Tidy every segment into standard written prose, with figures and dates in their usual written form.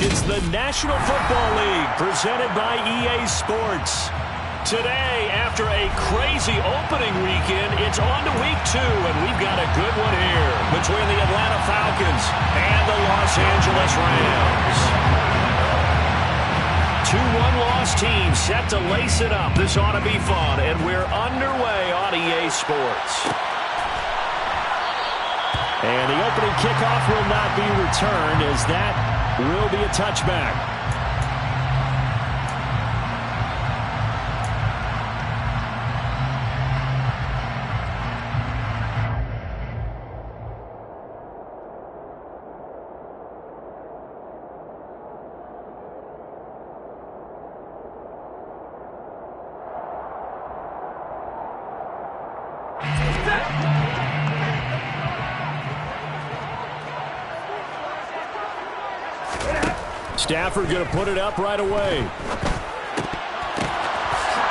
It's the National Football League presented by EA Sports. Today, after a crazy opening weekend, it's on to week 2, and we've got a good one here between the Atlanta Falcons and the Los Angeles Rams. 2 one-loss teams set to lace it up. This ought to be fun, and we're underway on EA Sports. And the opening kickoff will not be returned, as that will be a touchback. Stafford going to put it up right away.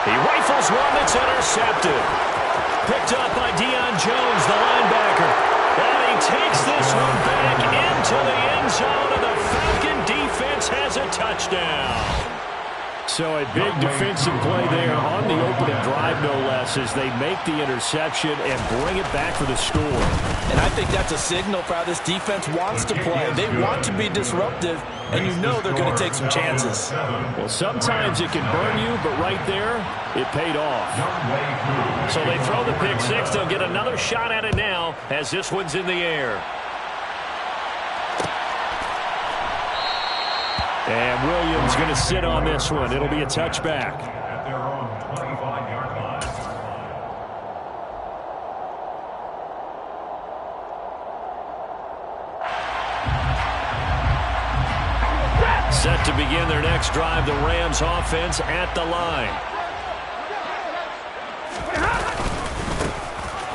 He rifles one that's intercepted. Picked up by Deion Jones, the linebacker. And he takes this one back into the end zone, and the Falcon defense has a touchdown. So a big defensive play there on the opening drive, no less, as they make the interception and bring it back for the score. And I think that's a signal for how this defense wants to play. They want to be disruptive, and you know they're going to take some chances. Well, sometimes it can burn you, but right there, it paid off. So they throw the pick six. They'll get another shot at it now as this one's in the air. And Williams going to sit on this one. It'll be a touchback. At their own 25-yard line. Set to begin their next drive, the Rams offense at the line.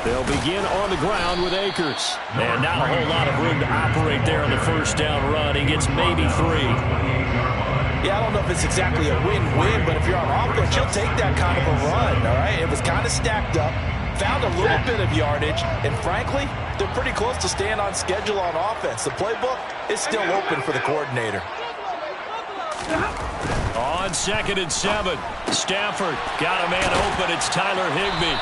They'll begin on the ground with Akers. And not a whole lot of room to operate there on the first down run. He gets maybe 3. Yeah, I don't know if it's exactly a win-win, but if you're on offense, you'll take that kind of a run, all right? It was kind of stacked up, found a little bit of yardage, and frankly, they're pretty close to staying on schedule on offense. The playbook is still open for the coordinator. On 2nd and 7, Stafford got a man open. It's Tyler Higbee.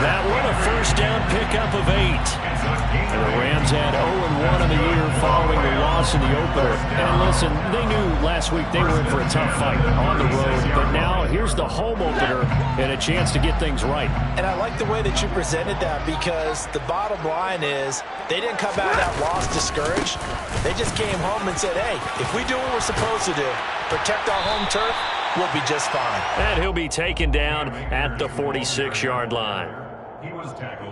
That one a first down pickup of 8. And the Rams had 0-1 in the year following the loss in the opener. And listen, they knew last week they were in for a tough fight on the road. But now here's the home opener and a chance to get things right. And I like the way that you presented that, because the bottom line is they didn't come out of that loss discouraged. They just came home and said, hey, if we do what we're supposed to do, protect our home turf, we'll be just fine. And he'll be taken down at the 46-yard line.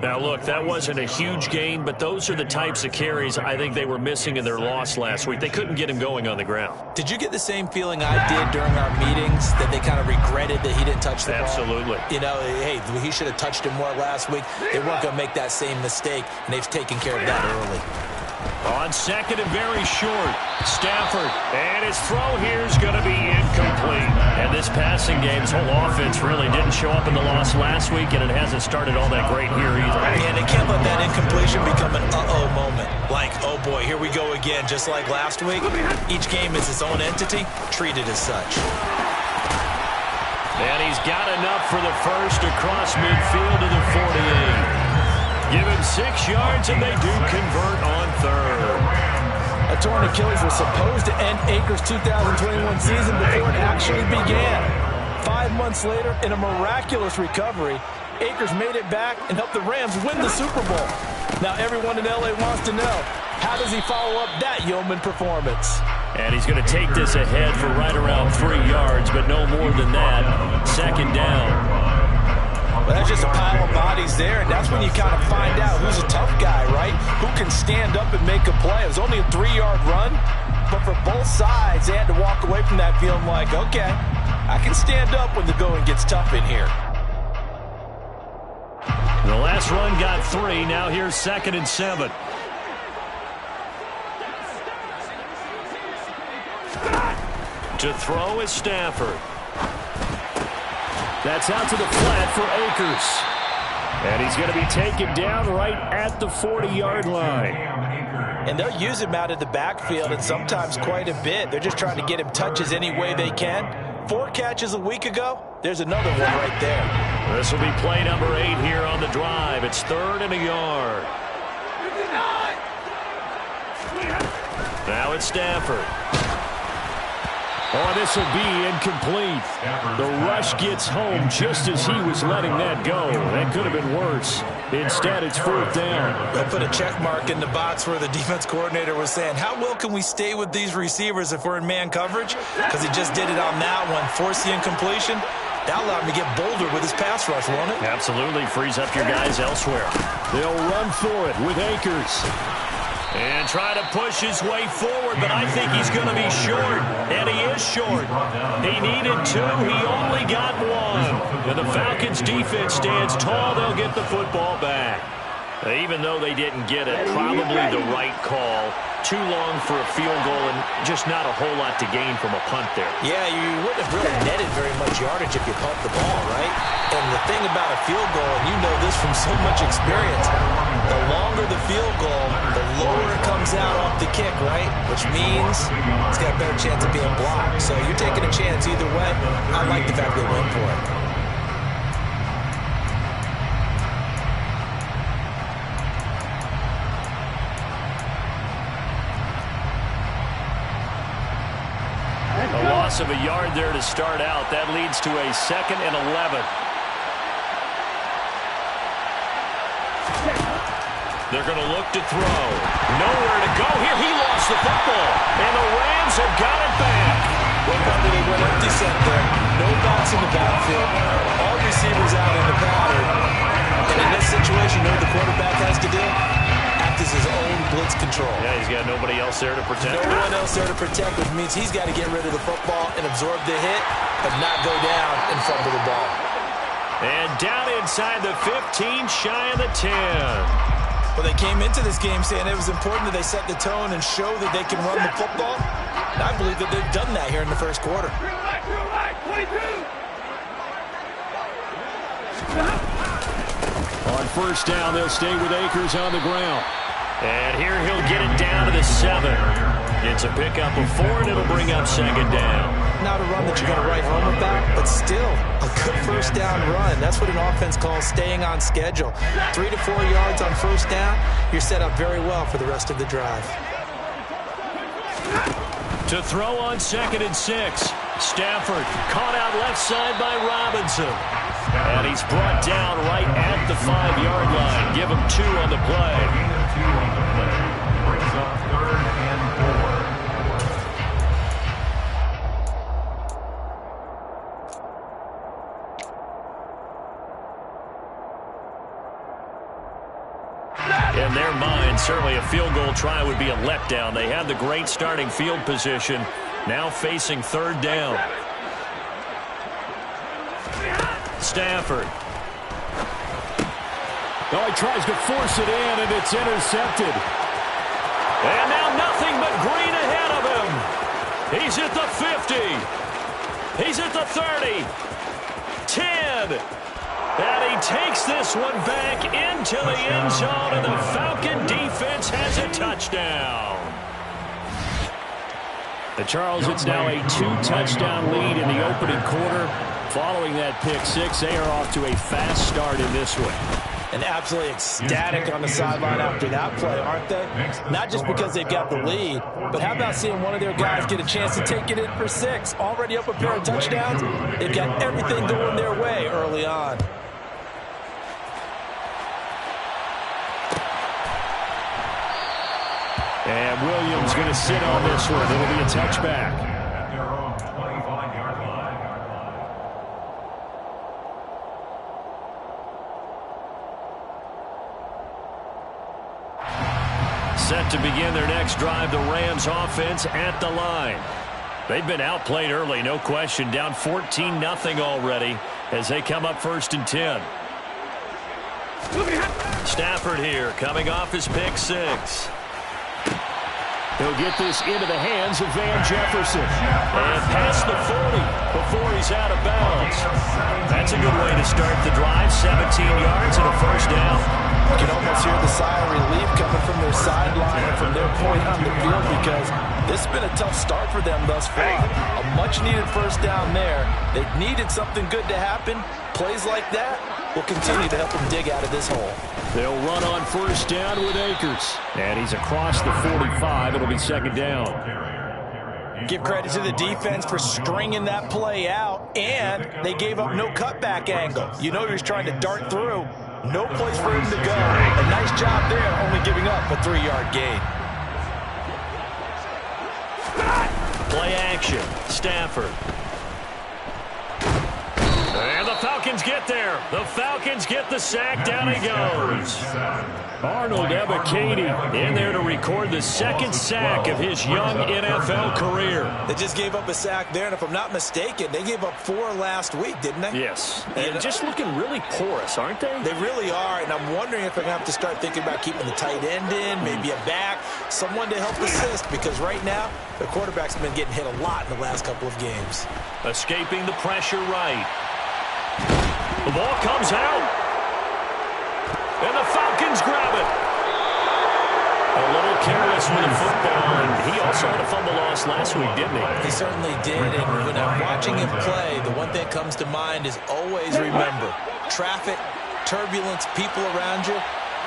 Now, look, that wasn't a huge gain, but those are the types of carries I think they were missing in their loss last week. They couldn't get him going on the ground. Did you get the same feeling I did during our meetings, that they kind of regretted that he didn't touch the ball? Absolutely. You know, hey, he should have touched him more last week. They weren't going to make that same mistake, and they've taken care of that early. On 2nd and very short, Stafford, and his throw here is going to be incomplete. And this passing game's whole offense really didn't show up in the loss last week, and it hasn't started all that great here either. And they can't let that incompletion become an uh-oh moment. Like, oh boy, here we go again, just like last week. Each game is its own entity, treated as such. And he's got enough for the first across midfield to the 48. Give him 6 yards, and they do convert on 3rd. A torn Achilles was supposed to end Akers' 2021 season before it actually began. 5 months later, in a miraculous recovery, Akers made it back and helped the Rams win the Super Bowl. Now everyone in L.A. wants to know, how does he follow up that yeoman performance? And he's going to take this ahead for right around 3 yards, but no more than that. 2nd down. Well, that's just a pile of bodies there, and that's when you kind of find out who's a tough guy, right? Who can stand up and make a play. It was only a 3-yard run, but for both sides, they had to walk away from that feeling like, okay, I can stand up when the going gets tough in here. The last run got 3. Now here's 2nd and 7. To throw is Stafford. That's out to the flat for Akers. And he's going to be taken down right at the 40-yard line. And they'll use him out of the backfield, and sometimes quite a bit. They're just trying to get him touches any way they can. 4 catches a week ago. There's another one right there. This will be play number 8 here on the drive. It's 3rd and a yard. Now it's Stafford. Oh, this will be incomplete. The rush gets home just as he was letting that go. That could have been worse. Instead, it's 4th down. They'll put a check mark in the box where the defense coordinator was saying, how well can we stay with these receivers if we're in man coverage? Because he just did it on that one. Force the incompletion. That allowed him to get bolder with his pass rush, won't it? Absolutely. Frees up your guys elsewhere. They'll run for it with Akers. And try to push his way forward, but I think he's going to be short. And he is short. He needed 2. He only got 1. And the Falcons defense stands tall. They'll get the football back. Even though they didn't get it, probably the right call. Too long for a field goal and just not a whole lot to gain from a punt there. Yeah, you wouldn't have really netted very much yardage if you pumped the ball, right? And the thing about a field goal, and you know this from so much experience, the longer the field goal, the lower it comes out off the kick, right? Which means it's got a better chance of being blocked. So you're taking a chance either way. I like the fact they went for it. A loss of a yard there to start out. That leads to a 2nd and 11. They're going to look to throw. Nowhere to go here. He lost the football. And the Rams have got it back. Well, probably they went empty set there. No backs in the backfield. All receivers out in the pattern. And in this situation, you know what the quarterback has to do? Act as his own blitz control. Yeah, he's got nobody else there to protect. No one else there to protect, which means he's got to get rid of the football and absorb the hit, but not go down and fumble the ball. And down inside the 15, shy of the 10. Well, they came into this game saying it was important that they set the tone and show that they can run the football. And I believe that they've done that here in the first quarter. On 1st down, they'll stay with Akers on the ground. And here he'll get it down to the 7. It's a pickup of 4, and it'll bring up 2nd down. Not a run that you're going to write home about, but still a good 1st down run. That's what an offense calls staying on schedule. 3 to 4 yards on 1st down, you're set up very well for the rest of the drive. To throw on 2nd and 6. Stafford caught out left side by Robinson. And he's brought down right at the 5-yard line. Give him 2 on the play. Brings up 3rd and 4. In their mind, certainly a field goal try would be a letdown. They had the great starting field position. Now facing 3rd down. Stafford. Oh, he tries to force it in, and it's intercepted. And now nothing but green ahead of him. He's at the 50. He's at the 30. 10. And he takes this one back into the end zone, and the Falcon defense has a touchdown. Charles, it's now a 2-touchdown lead in the opening quarter. Following that pick 6, they are off to a fast start in this one. And absolutely ecstatic on the sideline after that play, aren't they? Not just because they've got the lead, but how about seeing one of their guys get a chance to take it in for 6? Already up a pair of touchdowns. They've got everything going their way early on. And Williams going to sit on this one. It'll be a touchback. At their own 25-yard line. Set to begin their next drive, the Rams offense at the line. They've been outplayed early, no question. Down 14-0 already as they come up 1st and 10. Stafford here, coming off his pick 6. He'll get this into the hands of Van Jefferson. And past the 40 before he's out of bounds. That's a good way to start the drive. 17 yards and a first down. You can almost hear the sigh of relief coming from their sideline and from their point on the field because this has been a tough start for them thus far. A much-needed first down there. They needed something good to happen. Plays like that will continue to help them dig out of this hole. They'll run on first down with Akers. And he's across the 45. It'll be second down. Give credit to the defense for stringing that play out, and they gave up no cutback angle. You know he was trying to dart through. No place for him to go. A nice job there, only giving up a 3-yard gain. Play action. Stafford. And the Falcons get there. The Falcons get the sack. Down he goes. Arnold Ebiketie in there to record the second sack of his young NFL career. They just gave up a sack there, and if I'm not mistaken, they gave up 4 last week, didn't they? Yes. And just looking really porous, aren't they? They really are, and I'm wondering if they're going to have to start thinking about keeping the tight end in, maybe a back, someone to help assist, because right now, the quarterback's been getting hit a lot in the last couple of games. Escaping the pressure right. The ball comes out. And the Falcons grab it. A little careless with the football, and he also had a fumble loss last week, didn't he? He certainly did, and when I'm watching him play, the one thing that comes to mind is always remember, traffic, turbulence, people around you,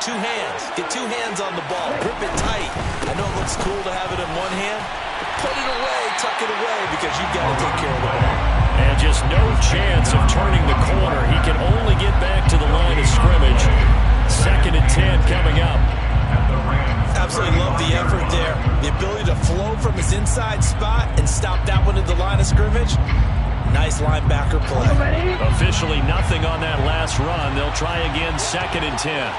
2 hands. Get 2 hands on the ball. Grip it tight. I know it looks cool to have it in one hand, but put it away, tuck it away, because you've got to take care of the ball. And just no chance of turning the corner. He can only get back to the line of scrimmage. 2nd and 10 coming up. Absolutely love the effort there. The ability to flow from his inside spot and stop that one at the line of scrimmage. Nice linebacker play. Officially nothing on that last run. They'll try again 2nd and 10.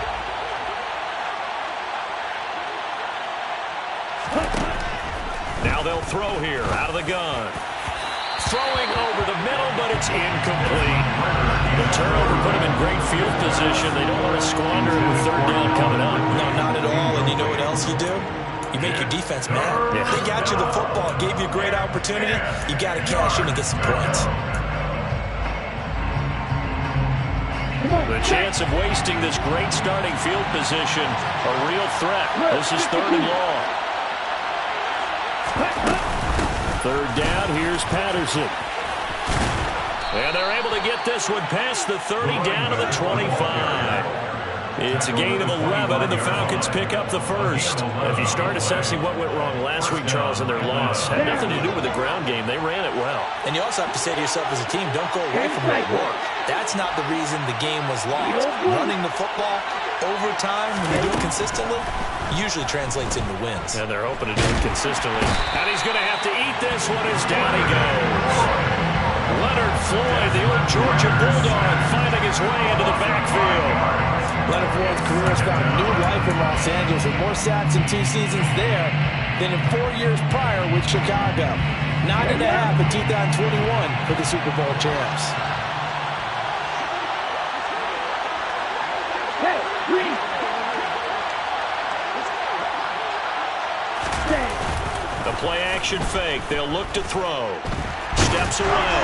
Now they'll throw here out of the gun. Throwing over the middle, but it's incomplete. The turnover put him in great field position. They don't want to squander it with 3rd down coming up. No, not at all. And you know what else you do? You make your defense mad. Yeah. They got you the football, gave you a great opportunity. You got to cash in and get some points. The chance of wasting this great starting field position, a real threat. This is 3rd and long. 3rd down, here's Patterson. And they're able to get this one past the 30 down to the 25. It's a gain of 11, and the Falcons pick up the first. If you start assessing what went wrong last week, Charles, in their loss, had nothing to do with the ground game. They ran it well. And you also have to say to yourself as a team, don't go away from what worked. That's not the reason the game was lost. Running the football over time, when you do it consistently, usually translates into wins. And they're hoping to do it consistently. And he's going to have to eat this one as down he goes. Leonard Floyd, the old Georgia Bulldog, finding his way into the backfield. Leonard Floyd's career has found new life in Los Angeles with more sacks in 2 seasons there than in 4 years prior with Chicago. 9.5 in 2021 for the Super Bowl champs. The play action fake. They'll look to throw. Steps away.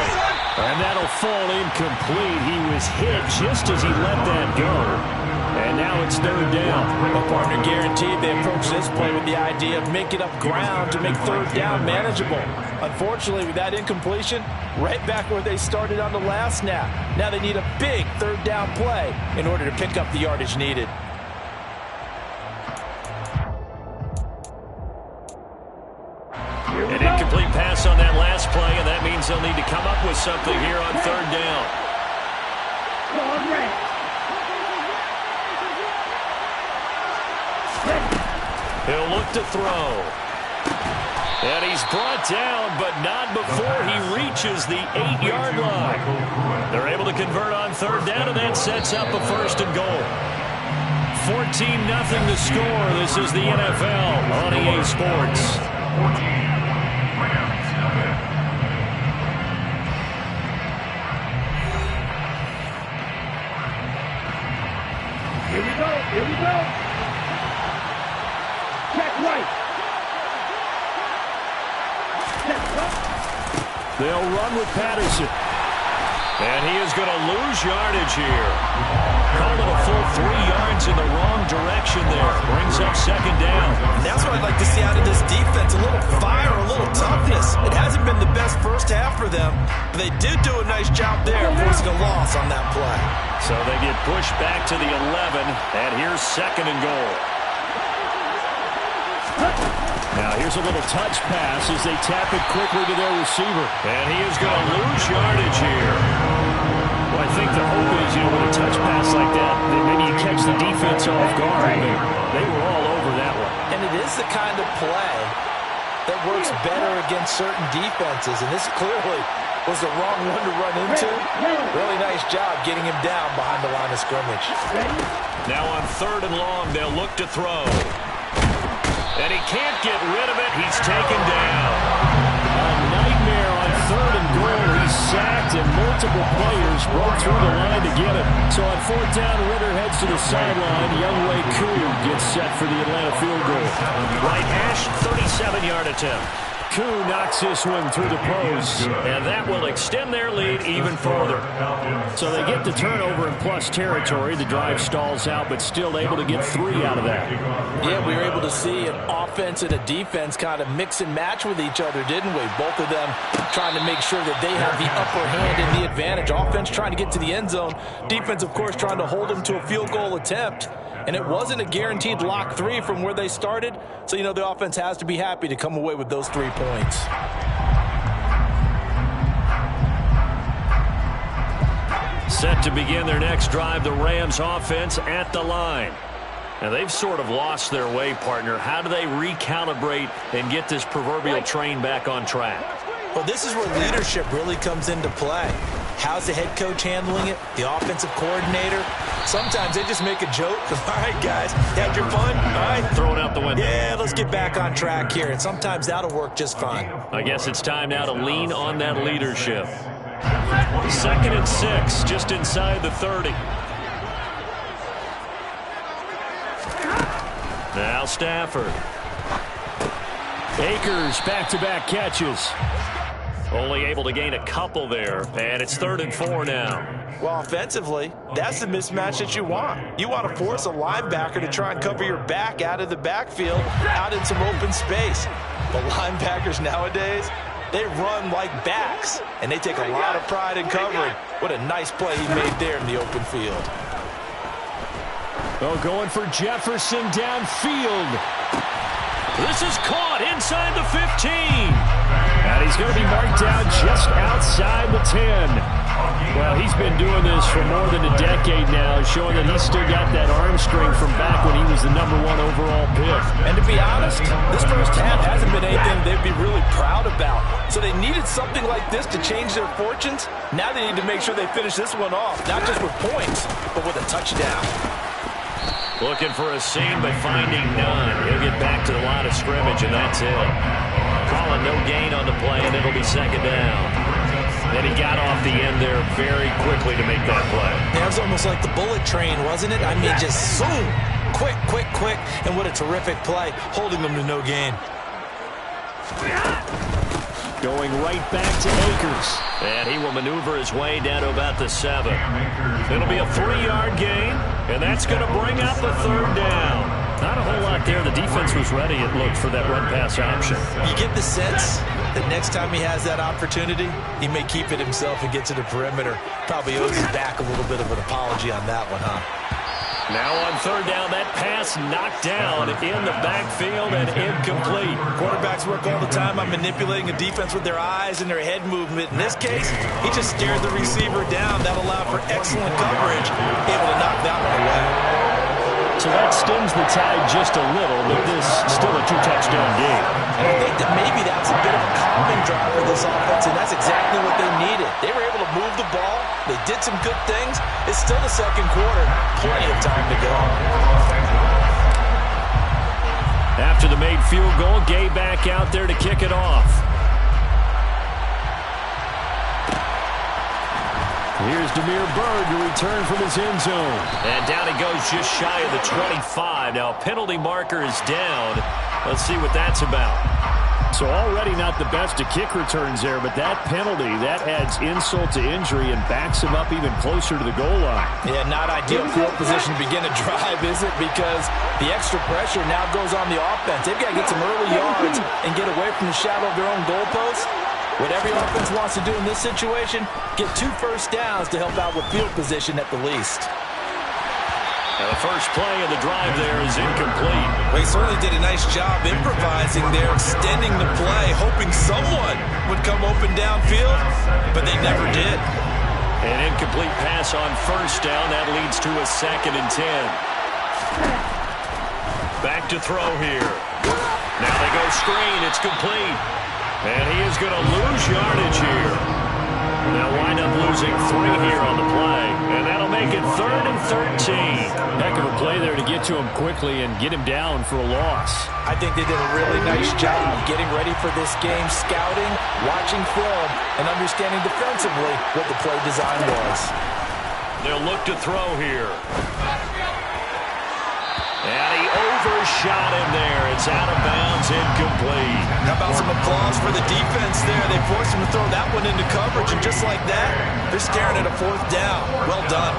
And that'll fall incomplete. He was hit just as he let that go. And now it's 3rd down. A partner guaranteed they approach this play with the idea of making up ground to make 3rd down manageable. Unfortunately, with that incompletion, right back where they started on the last snap. Now they need a big 3rd down play in order to pick up the yardage needed. An incomplete pass on that last play, and that means they'll need to come up with something here on 3rd down. He'll look to throw. And he's brought down, but not before he reaches the 8-yard line. They're able to convert on 3rd down, and that sets up a 1st and goal. 14-0 to score. This is the NFL on EA Sports. Here we go. Check right. They'll run with Patterson. And he is going to lose yardage here. Calling a full 3 yards in the wrong direction there. Brings up second down. And that's what I'd like to see out of this defense. A little fire, a little toughness. It hasn't been the best first half for them, but they did do a nice job there, forcing a loss on that play. So they get pushed back to the 11, and here's second and goal. Now here's a little touch pass as they tap it quickly to their receiver. And he is going to lose yardage here. Well, I think the hope is, with a touch pass like that, then maybe you catch the defense off guard. They were all over that one. And it is the kind of play that works better against certain defenses. And this clearly was the wrong one to run into. Really nice job getting him down behind the line of scrimmage. Now on 3rd and long, they'll look to throw. And he can't get rid of it. He's taken down. A nightmare on 3rd and goal. He's sacked, and multiple players broke through the line to get him. So on 4th down, Ritter heads to the sideline. Younghoe Koo gets set for the Atlanta field goal. Right hash, 37-yard attempt. Koo knocks this one through the post, and that will extend their lead even further. So they get the turnover in plus territory. The drive stalls out, but still able to get 3 out of that. Yeah, we were able to see an offense and a defense kind of mix and match with each other, didn't we? Both of them trying to make sure that they have the upper hand and the advantage. Offense trying to get to the end zone. Defense, of course, trying to hold them to a field goal attempt. And it wasn't a guaranteed lock 3 from where they started. So, the offense has to be happy to come away with those 3 points. Set to begin their next drive, the Rams offense at the line. Now, they've sort of lost their way, partner. How do they recalibrate and get this proverbial train back on track? Well, this is where leadership really comes into play. How's the head coach handling it? The offensive coordinator? Sometimes they just make a joke. All right, guys, had your fun? All right. Throw it out the window. Yeah, let's get back on track here. And sometimes that'll work just fine. I guess it's time now to lean on that leadership. 2nd and 6, just inside the 30. Now Stafford. Akers back-to-back catches. Only able to gain a couple there, and it's 3rd and 4 now. Well, offensively, that's the mismatch that you want. You want to force a linebacker to try and cover your back out of the backfield, out in some open space. But linebackers nowadays, they run like backs, and they take a lot of pride in covering. What a nice play he made there in the open field. Oh, going for Jefferson downfield. This is caught inside the 15. And he's going to be marked down just outside the 10. Well, he's been doing this for more than a decade now, showing that he's still got that arm strength from back when he was the #1 overall pick. And to be honest, this first half hasn't been anything they'd be really proud about. So they needed something like this to change their fortunes. Now they need to make sure they finish this one off, not just with points, but with a touchdown. Looking for a seam, but finding none. He'll get back to the line of scrimmage, and that's it. Calling no gain on the play, and it'll be second down. Then he got off the end there very quickly to make that play. That was almost like the bullet train, wasn't it? I mean, just zoom. Quick, quick, quick. And what a terrific play, holding them to no gain. Going right back to Akers. And he will maneuver his way down to about the 7. It'll be a 3-yard gain, and that's going to bring up a 3rd down. Not a whole lot there. The defense was ready, it looked, for that run-pass option. You get the sense that next time he has that opportunity, he may keep it himself and get to the perimeter. Probably owes his back a little bit of an apology on that one, huh? Now on 3rd down, that pass knocked down in the backfield and incomplete. Quarterbacks work all the time on manipulating a defense with their eyes and their head movement. In this case, he just stared the receiver down. That allowed for excellent coverage, able to knock that one away. So that stems the tide just a little, but this still a 2-touchdown game. And I think that maybe that's a bit of a calming drive for this offense, and that's exactly what they needed. They were able to move the ball. They did some good things. It's still the second quarter. Plenty of time to go. After the made field goal, Gay back out there to kick it off. Here's Damiere Byrd to return from his end zone. And down he goes just shy of the 25. Now penalty marker is down. Let's see what that's about. So already not the best of kick returns there, but that penalty, that adds insult to injury and backs him up even closer to the goal line. Yeah, not ideal field position to begin a drive, is it? Because the extra pressure now goes on the offense. They've got to get some early yards and get away from the shadow of their own goalposts. What every offense wants to do in this situation, get 2 first downs to help out with field position at the least. Now the first play of the drive there is incomplete. Well, he certainly did a nice job improvising there, extending the play, hoping someone would come open downfield, but they never did. An incomplete pass on first down. That leads to a 2nd and 10. Back to throw here. Now they go screen. It's complete. And he is going to lose yardage here. They'll wind up losing 3 here on the play. And that'll make it 3rd and 13. Heck of a play there to get to him quickly and get him down for a loss. I think they did a really nice job getting ready for this game, scouting, watching film, and understanding defensively what the play design was. They'll look to throw here. And he overshot him there. It's out of bounds, incomplete. How about some applause for the defense there? They forced him to throw that one into coverage, and just like that, they're staring at a 4th down. Well done.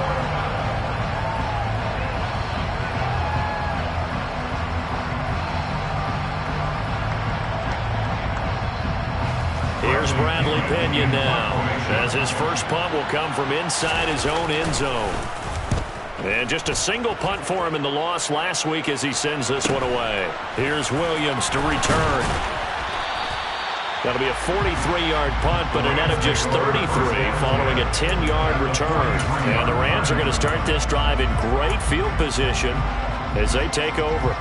Here's Bradley Pinion now, as his first punt will come from inside his own end zone. And just a single punt for him in the loss last week as he sends this one away. Here's Williams to return. That'll be a 43-yard punt, but a net of just 33 following a 10-yard return. And the Rams are going to start this drive in great field position as they take over.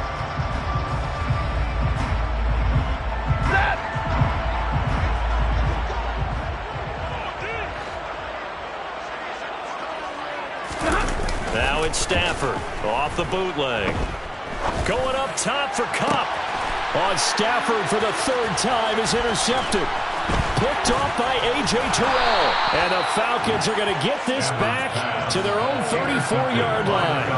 Now it's Stafford off the bootleg. Going up top for Kupp. On Stafford for the 3rd time is intercepted. Picked off by A.J. Terrell. And the Falcons are going to get this back to their own 34-yard line.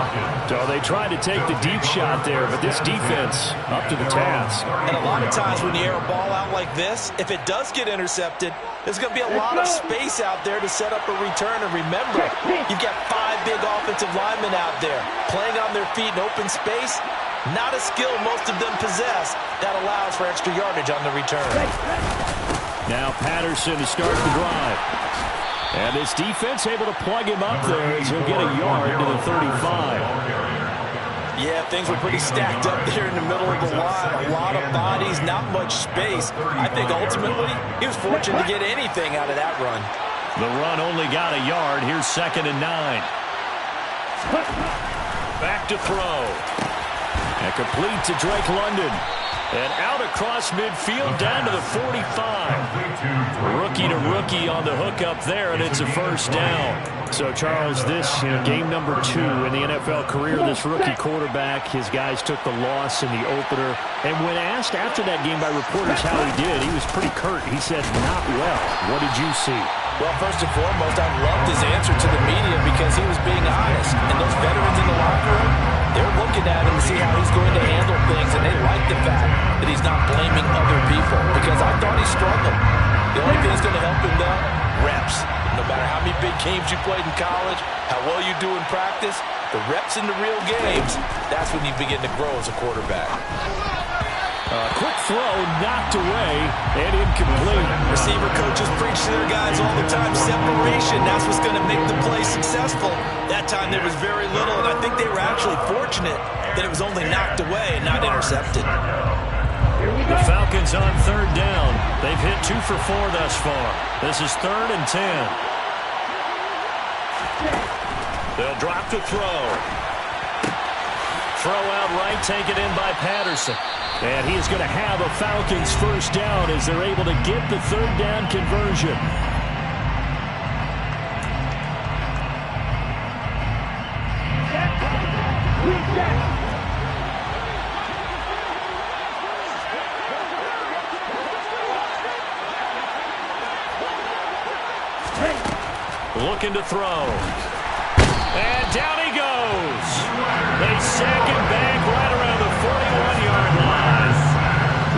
So they tried to take the deep shot there, but this defense up to the task. And a lot of times when you air a ball out like this, if it does get intercepted, there's going to be a lot of space out there to set up a return. And remember, you've got 5 big offensive linemen out there playing on their feet in open space. Not a skill most of them possess that allows for extra yardage on the return. Now Patterson to start the drive. And this defense able to plug him up there as he'll get a yard to the 35. Yeah, things were pretty stacked up there in the middle of the line. A lot of bodies, not much space. I think ultimately he was fortunate to get anything out of that run. The run only got a yard. Here's 2nd and 9. Back to throw. And complete to Drake London. And out across midfield down to the 45. Rookie to rookie on the hook up there, and it's a first down. So, Charles, this game number 2 in the NFL career, this rookie quarterback, his guys took the loss in the opener. And when asked after that game by reporters how he did, he was pretty curt. He said, not well. What did you see? Well, first and foremost, I loved his answer to the media because he was being honest. And those veterans in the locker room, they're looking at him to see how he's going to handle things, and they like the fact that he's not blaming other people because I thought he struggled. The only thing that's going to help him, though, reps. No matter how many big games you played in college, how well you do in practice, the reps in the real games, that's when you begin to grow as a quarterback. Quick throw, knocked away, and incomplete. Receiver coaches preach to their guys all the time. Separation, that's what's going to make the play successful. That time there was very little, and I think they were actually fortunate that it was only knocked away and not intercepted. The Falcons on 3rd down. They've hit 2 for 4 thus far. This is 3rd and 10. They'll drop to throw. Throw out right, taken in by Patterson. And he is going to have a Falcons first down as they're able to get the 3rd down conversion. Looking to throw. And down he goes. They sack him back right around the 41-yard line.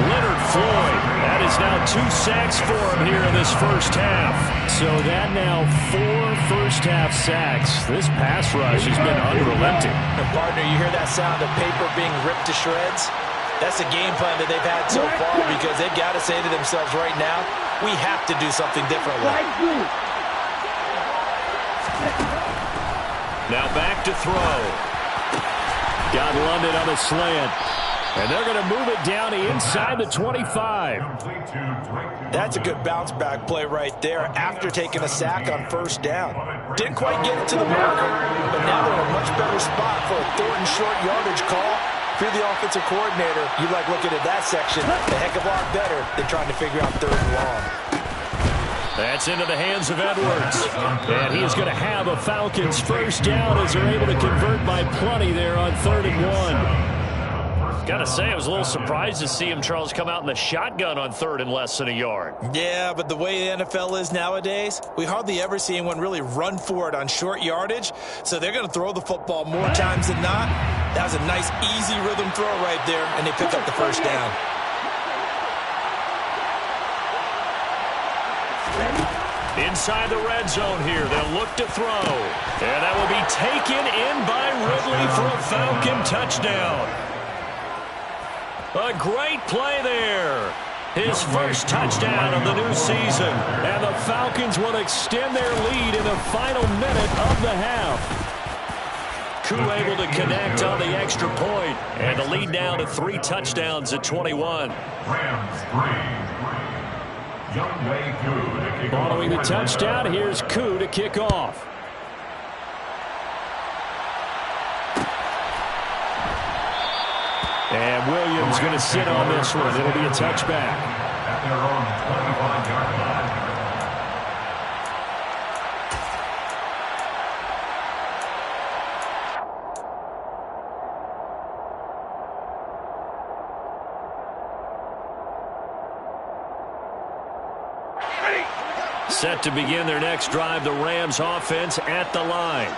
Leonard Floyd is now 2 sacks for him here in this first half. So that now 4 first-half sacks. This pass rush has been unrelenting. And partner, you hear that sound of paper being ripped to shreds? That's the game plan that they've had so far because they've got to say to themselves right now, we have to do something differently. Now back to throw. Got London on a slant. And they're going to move it down to inside the 25. That's a good bounce-back play right there after taking a sack on first down. Didn't quite get it to the marker, but now they're in a much better spot for a third and short yardage call. If you're the offensive coordinator, you like looking at that section a heck of a lot better than trying to figure out third and long. That's into the hands of Edwards. And he is going to have a Falcons first down as they're able to convert by plenty there on 3rd and 1. Got to say, I was a little surprised to see him, Charles, come out in the shotgun on 3rd and less than a yard. Yeah, but the way the NFL is nowadays, we hardly ever see anyone really run for it on short yardage. So they're going to throw the football more times than not. That was a nice, easy rhythm throw right there, and they pick up the first down. Inside the red zone here, they'll look to throw. And that will be taken in by Ridley for a Falcon touchdown. A great play there. His first touchdown of the new season. And the Falcons will extend their lead in the final minute of the half. Koo able to connect on the extra point. And the lead now to 3 touchdowns at 21. Rams 3. Youngway Koo to kick Following the off. touchdown, here's Koo to kick off. And Williams going to sit on this one. It'll be a touchback. At their own 25-yard line. Set to begin their next drive, the Rams offense at the line.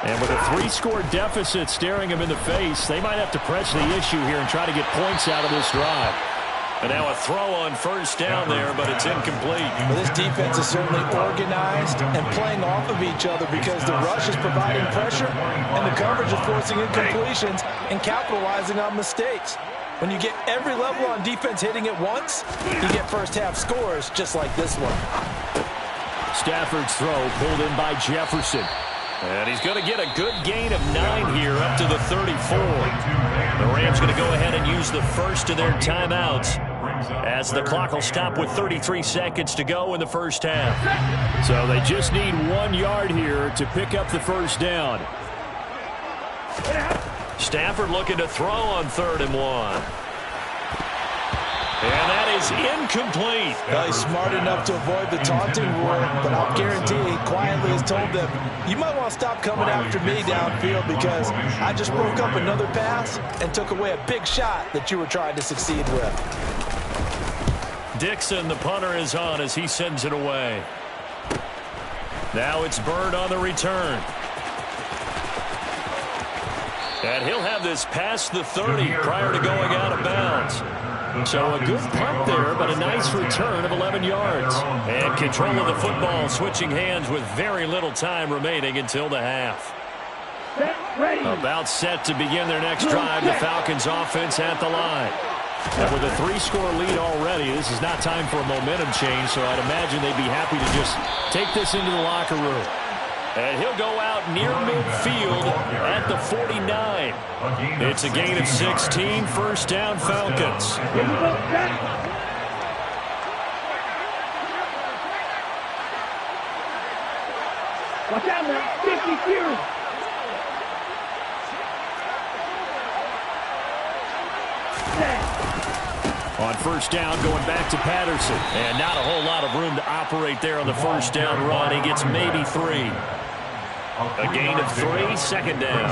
And with a 3-score deficit staring them in the face, they might have to press the issue here and try to get points out of this drive. And now a throw on first down there, but it's incomplete. Well, this defense is certainly organized and playing off of each other because the rush is providing pressure and the coverage is forcing incompletions and capitalizing on mistakes. When you get every level on defense hitting it once, you get first-half scores just like this one. Stafford's throw pulled in by Jefferson. And he's going to get a good gain of 9 here up to the 34. The Rams going to go ahead and use the first of their timeouts as the clock will stop with 33 seconds to go in the first half. So they just need 1 yard here to pick up the first down. Stafford looking to throw on 3rd and 1. And that is incomplete. Well, he's smart enough to avoid the taunting rule, but I'll guarantee he quietly has told them, you might want to stop coming after me downfield because I just broke up another pass and took away a big shot that you were trying to succeed with. Dixon, the punter, is on as he sends it away. Now it's Bird on the return. And he'll have this past the 30 prior to going out of bounds. So a good punt there, but a nice return of 11 yards. And control of the football switching hands with very little time remaining until the half. About set to begin their next drive, the Falcons offense at the line. And with a 3-score lead already, this is not time for a momentum change, so I'd imagine they'd be happy to just take this into the locker room. And he'll go out near midfield at the 49. It's a gain of 16, first down Falcons. Watch out now, 50 years. On first down, going back to Patterson. And not a whole lot of room to operate there on the first down run. He gets maybe 3. A gain of 3, second down.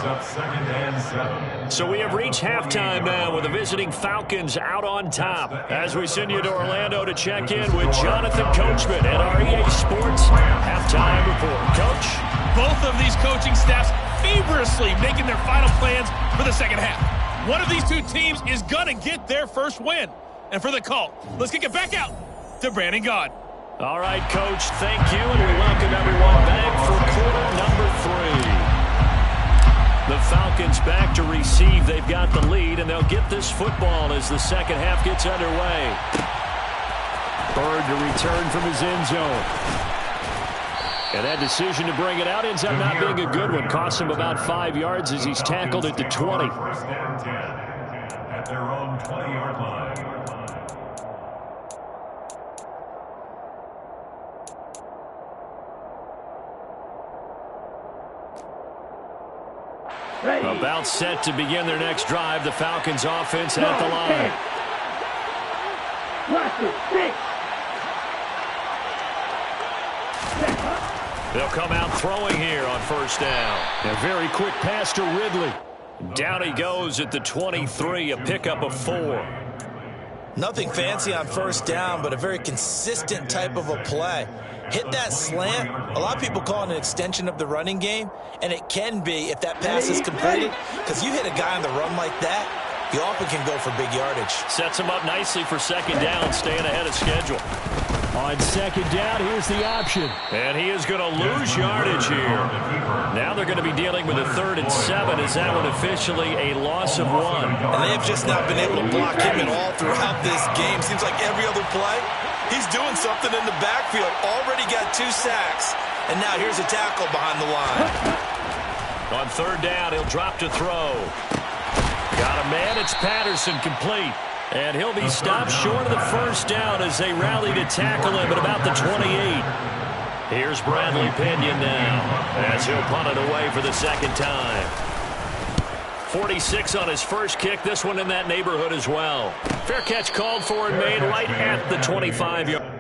So we have reached halftime now with the visiting Falcons out on top. As we send you to Orlando to check in with Jonathan Coachman at our EA Sports halftime report. Coach? Both of these coaching staffs feverishly making their final plans for the second half. One of these two teams is going to get their first win. And for the call, let's kick it back out to Brandon Gaud. All right, Coach, thank you, and we welcome everyone back for quarter number 3. The Falcons back to receive. They've got the lead, and they'll get this football as the second half gets underway. Bird to return from his end zone. And that decision to bring it out ends up not being a good one. Costs him about 5 yards as he's tackled at the 20. First and 10 at their own 20-yard line. About set to begin their next drive. The Falcons offense at the line. They'll come out throwing here on first down. A very quick pass to Ridley. Down he goes at the 23, a pickup of 4. Nothing fancy on first down, but a very consistent type of a play. Hit that slant. A lot of people call it an extension of the running game, and it can be if that pass is completed, because you hit a guy on the run like that, you often can go for big yardage. Sets him up nicely for second down, staying ahead of schedule. On second down, here's the option. And he is going to lose yardage here. Now they're going to be dealing with a 3rd and 7. Is that one officially a loss of 1? And they have just not been able to block him at all throughout this game. Seems like every other play, he's doing something in the backfield. Already got 2 sacks. And now here's a tackle behind the line. On 3rd down, he'll drop to throw. Got a man. It's Patterson, complete. And he'll be stopped short of the first down as they rally to tackle him at about the 28. Here's Bradley Pinion now as he'll punt it away for the second time. 46 on his first kick. This one in that neighborhood as well. Fair catch called for and made right at the 25-yard.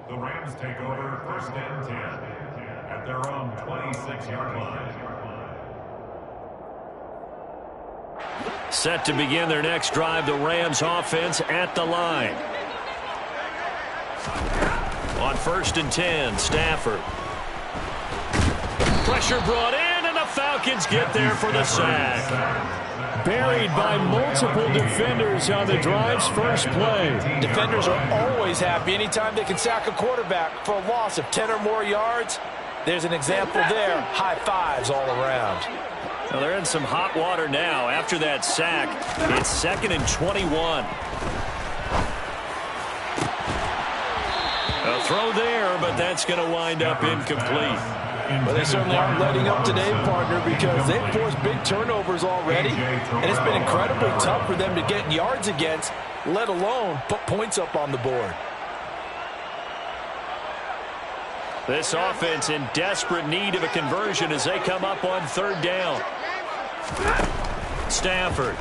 The Rams take over first and 10 at their own 26-yard line. Set to begin their next drive, the Rams offense at the line. On 1st and 10, Stafford. Pressure brought in, and the Falcons get there for the sack. Buried by multiple defenders on the drive's first play. Defenders are always happy anytime they can sack a quarterback for a loss of 10 or more yards. There's an example there. High fives all around. Well, they're in some hot water now. After that sack, it's 2nd and 21. A throw there, but that's going to wind up incomplete. Well, they certainly aren't letting up today, partner, because they've forced big turnovers already, and it's been incredibly tough for them to get yards against, let alone put points up on the board. This offense in desperate need of a conversion as they come up on 3rd down. Stafford.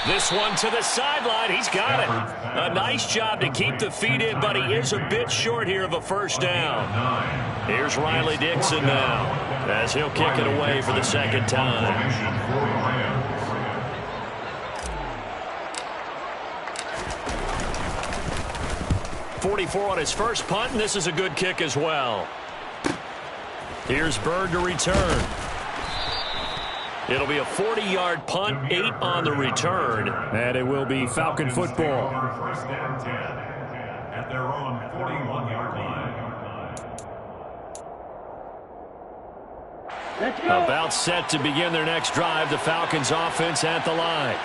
This one to the sideline. He's got it. A nice job to keep the feet in, but he is a bit short here of a first down. Here's Riley Dixon now as he'll kick it away for the second time. 44 on his first punt, and this is a good kick as well. Here's Bird to return. It'll be a 40-yard punt, 8 on the return, and it will be Falcon football. First and 10 at their own 41-yard line. About set to begin their next drive, the Falcons offense at the line.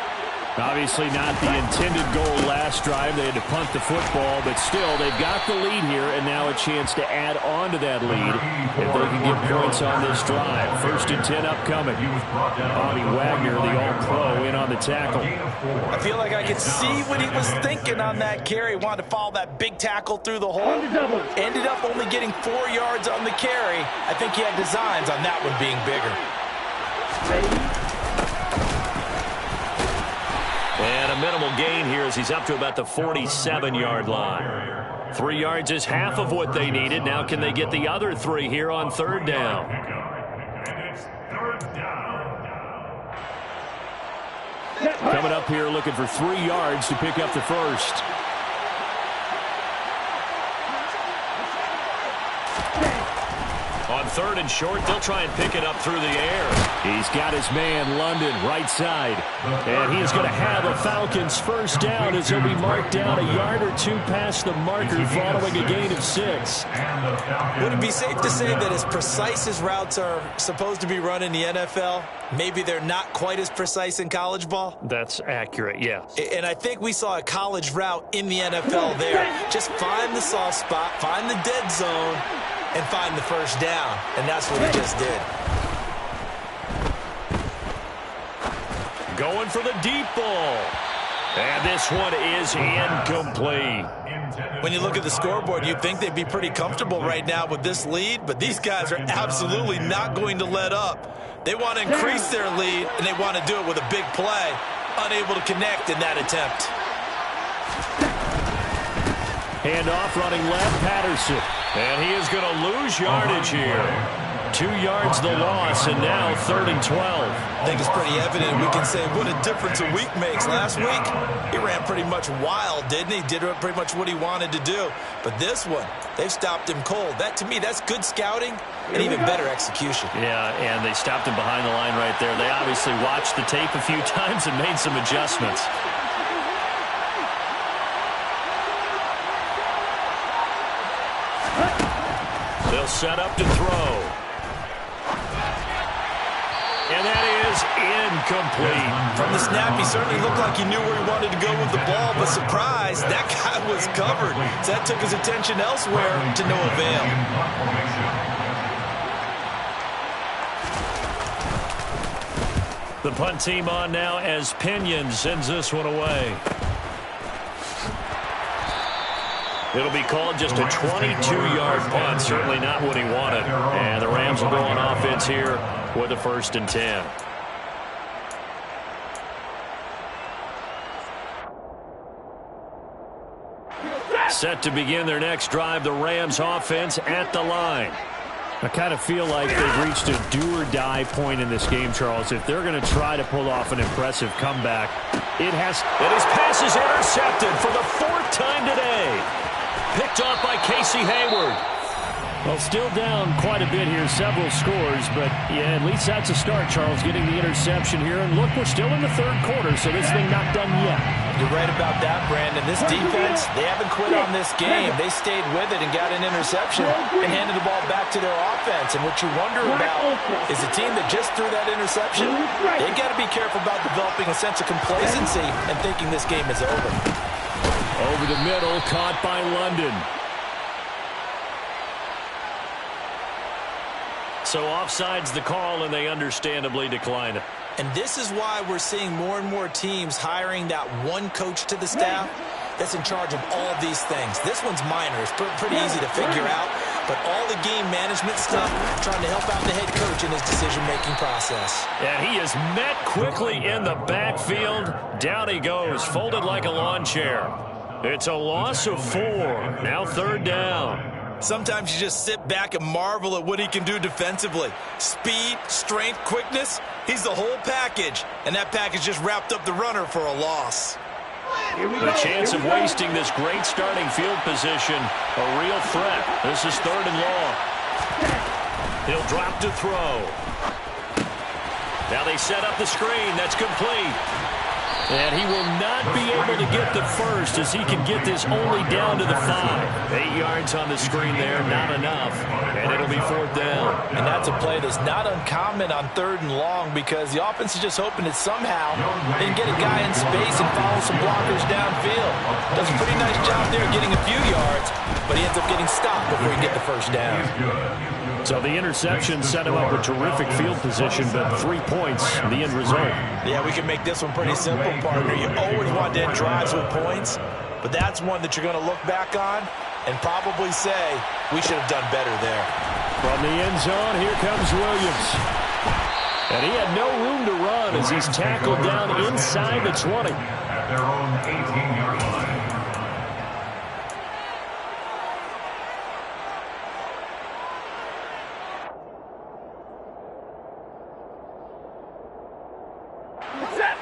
Obviously not the intended goal last drive. They had to punt the football, but still, they've got the lead here, and now a chance to add on to that lead if they can get points on this drive. 1st and 10 upcoming. Bobby Wagner, the All-Pro, in on the tackle. I feel like I could see what he was thinking on that carry. Wanted to follow that big tackle through the hole. Ended up only getting 4 yards on the carry. I think he had designs on that one being bigger. And a minimal gain here as he's up to about the 47-yard line. 3 yards is half of what they needed. Now can they get the other 3 here on third down? Coming up here looking for 3 yards to pick up the first. On third and short, they'll try and pick it up through the air. He's got his man, London, right side. And he is going to have a Falcons first down as he'll be marked down a yard or 2 past the marker following a gain of 6. Would it be safe to say that as precise as routes are supposed to be run in the NFL, maybe they're not quite as precise in college ball? That's accurate, yeah. And I think we saw a college route in the NFL there. Just find the soft spot, find the dead zone, and find the first down. And that's what he just did. Going for the deep ball. And this one is incomplete. When you look at the scoreboard, you'd think they'd be pretty comfortable right now with this lead, but these guys are absolutely not going to let up. They want to increase their lead, and they want to do it with a big play. Unable to connect in that attempt. Handoff running left, Patterson. And he is going to lose yardage here. 2 yards the loss, and now 3rd and 12. I think it's pretty evident. We can say what a difference a week makes. Last week, he ran pretty much wild, didn't he? Did pretty much what he wanted to do. But this one, they've stopped him cold. That, to me, that's good scouting and even better execution. Yeah, and they stopped him behind the line right there. They obviously watched the tape a few times and made some adjustments. They'll set up to throw. And that is incomplete. From the snap, he certainly looked like he knew where he wanted to go with the ball, but surprise, that guy was covered. So that took his attention elsewhere to no avail. The punt team on now as Pinion sends this one away. It'll be called just a 22-yard punt. Certainly not what he wanted. And the Rams will go on offense here with a 1st and 10. Set to begin their next drive, the Rams offense at the line. I kind of feel like they've reached a do-or-die point in this game, Charles. If they're going to try to pull off an impressive comeback, it has... And his pass is intercepted for the 4th time today. Picked off by Casey Hayward. Well, still down quite a bit here, several scores, but yeah, at least that's a start, Charles, getting the interception here. And look, we're still in the 3rd quarter, so this thing not done yet. You're right about that, Brandon. This defense, they haven't quit on this game. They stayed with it and got an interception and handed the ball back to their offense. And what you wonder about is a team that just threw that interception, they got to be careful about developing a sense of complacency and thinking this game is over. Over the middle, caught by London. So offside's the call, and they understandably decline it. And this is why we're seeing more and more teams hiring that one coach to the staff that's in charge of all these things. This one's minor. It's pretty easy to figure out. But all the game management stuff, trying to help out the head coach in his decision-making process. And he is met quickly in the backfield. Down he goes, folded like a lawn chair. It's a loss of 4. Now 3rd down. Sometimes you just sit back and marvel at what he can do defensively. Speed, strength, quickness, he's the whole package. And that package just wrapped up the runner for a loss. The chance of wasting this great starting field position, a real threat. This is 3rd and long. He'll drop to throw. Now they set up the screen. That's complete. And he will not be able to get the first as he can get this only down to the 5. 8 yards on the screen there, not enough. And it'll be 4th down. And that's a play that's not uncommon on 3rd and long because the offense is just hoping that somehow they can get a guy in space and follow some blockers downfield. Does a pretty nice job there getting a few yards, but he ends up getting stopped before he can get the first down. So the interception set him up with terrific field position, but 3 points, the end result. Yeah, we can make this one pretty simple, partner. You always want to end drives with points, but that's one that you're going to look back on and probably say, we should have done better there. From the end zone, here comes Williams. And he had no room to run as he's tackled down inside the 20. their own 18-yard line.